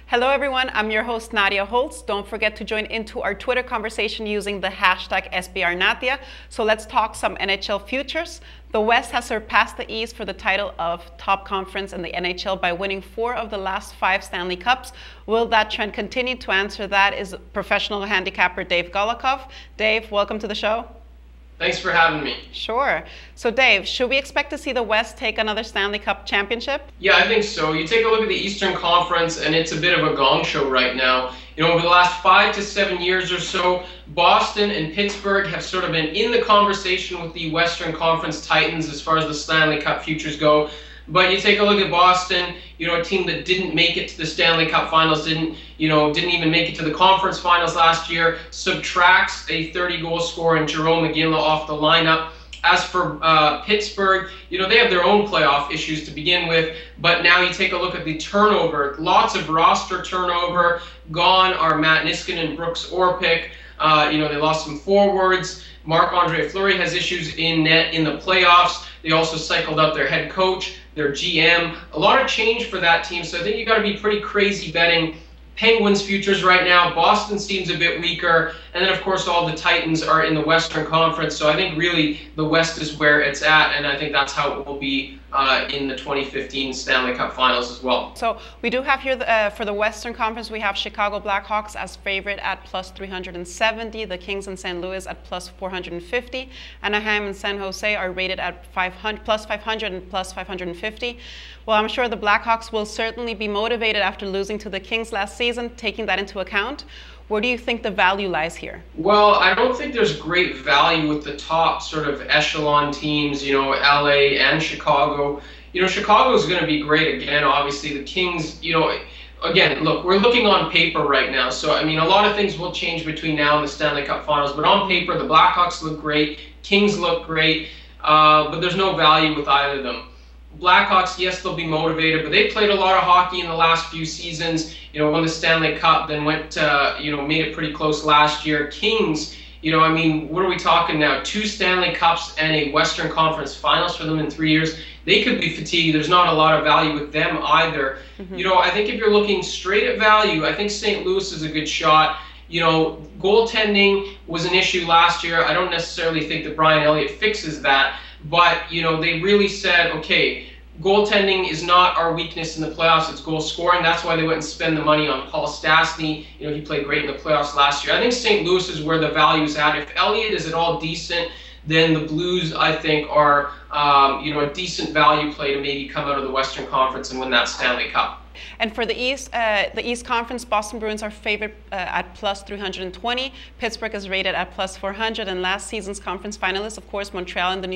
Hello everyone, I'm your host Nadia Holtz. Don't forget to join into our Twitter conversation using the hashtag SBRNadia. So let's talk some NHL futures. The West has surpassed the East for the title of top conference in the NHL by winning 4 of the last 5 Stanley Cups. Will that trend continue? To answer that is professional handicapper Dave Golakov. Dave, welcome to the show. Thanks for having me. Sure. So Dave, should we expect to see the West take another Stanley Cup championship? Yeah, I think so. You take a look at the Eastern Conference and it's a bit of a gong show right now. You know, over the last 5 to 7 years or so, Boston and Pittsburgh have sort of been in the conversation with the Western Conference Titans as far as the Stanley Cup futures go. But you take a look at Boston, a team that didn't make it to the Stanley Cup Finals, didn't even make it to the conference finals last year, subtracts a 30-goal scorer in Jarome Iginla off the lineup. As for Pittsburgh, they have their own playoff issues to begin with, but now you take a look at the turnover. Lots of roster turnover. Gone are Matt Niskanen and Brooks Orpik. They lost some forwards. Marc-Andre Fleury has issues in net in the playoffs. They also cycled out their head coach, their GM. A lot of change for that team, so I think you got to be pretty crazy betting Penguins futures right now. Boston seems a bit weaker, and then of course all the Titans are in the Western Conference, so I think really the West is where it's at, and I think that's how it will be in the 2015 Stanley Cup Finals as well. So we do have here for the Western Conference, we have Chicago Blackhawks as favorite at plus 370, the Kings and St. Louis at plus 450, Anaheim and San Jose are rated at plus 500 and plus 550. Well, I'm sure the Blackhawks will certainly be motivated after losing to the Kings last season, taking that into account. Where do you think the value lies here? Well, I don't think there's great value with the top sort of echelon teams, LA and Chicago. Chicago's going to be great again, obviously. The Kings, again, look, we're looking on paper right now. So, I mean, a lot of things will change between now and the Stanley Cup Finals. But on paper, the Blackhawks look great. Kings look great. But there's no value with either of them. Blackhawks, yes, they'll be motivated, but they played a lot of hockey in the last few seasons. Won the Stanley Cup, then went made it pretty close last year. Kings, I mean, what are we talking now? 2 Stanley Cups and a Western Conference Finals for them in 3 years. They could be fatigued. There's not a lot of value with them either. I think if you're looking straight at value, I think St. Louis is a good shot. Goaltending was an issue last year. I don't necessarily think that Brian Elliott fixes that. But, they really said, okay, goaltending is not our weakness in the playoffs, it's goal scoring. That's why they went and spend the money on Paul Stastny. He played great in the playoffs last year. I think St. Louis is where the value is at. If Elliott is at all decent, then the Blues, I think, are, a decent value play to maybe come out of the Western Conference and win that Stanley Cup. And for the East Conference, Boston Bruins are favored at plus 320. Pittsburgh is rated at plus 400. And last season's conference finalists, of course, Montreal and the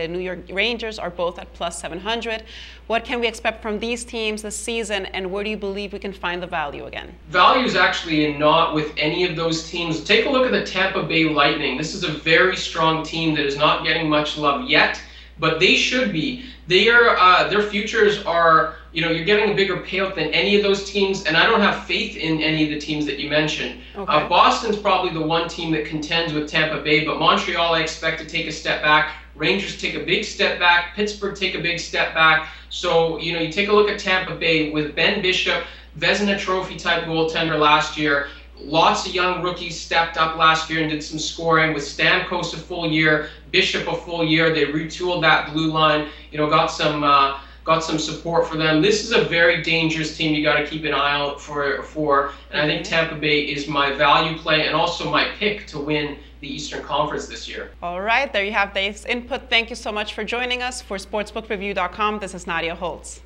New York Rangers are both at plus 700. What can we expect from these teams this season, and where do you believe we can find the value again? Value is actually not with any of those teams. Take a look at the Tampa Bay Lightning. This is a very strong team that is not getting much love yet, but they should be. Their futures are, you're getting a bigger payout than any of those teams, and I don't have faith in any of the teams that you mentioned. Okay. Boston's probably the one team that contends with Tampa Bay, but Montreal I expect to take a step back. Rangers take a big step back. Pittsburgh take a big step back. So, you take a look at Tampa Bay with Ben Bishop, Vezina Trophy type goaltender last year. Lots of young rookies stepped up last year and did some scoring with Stamkos a full year, Bishop a full year. They retooled that blue line, got some support for them. This is a very dangerous team you got to keep an eye out for. And I think Tampa Bay is my value play and also my pick to win the Eastern Conference this year. All right, there you have Dave's input. Thank you so much for joining us. For sportsbookreview.com, this is Nadia Holtz.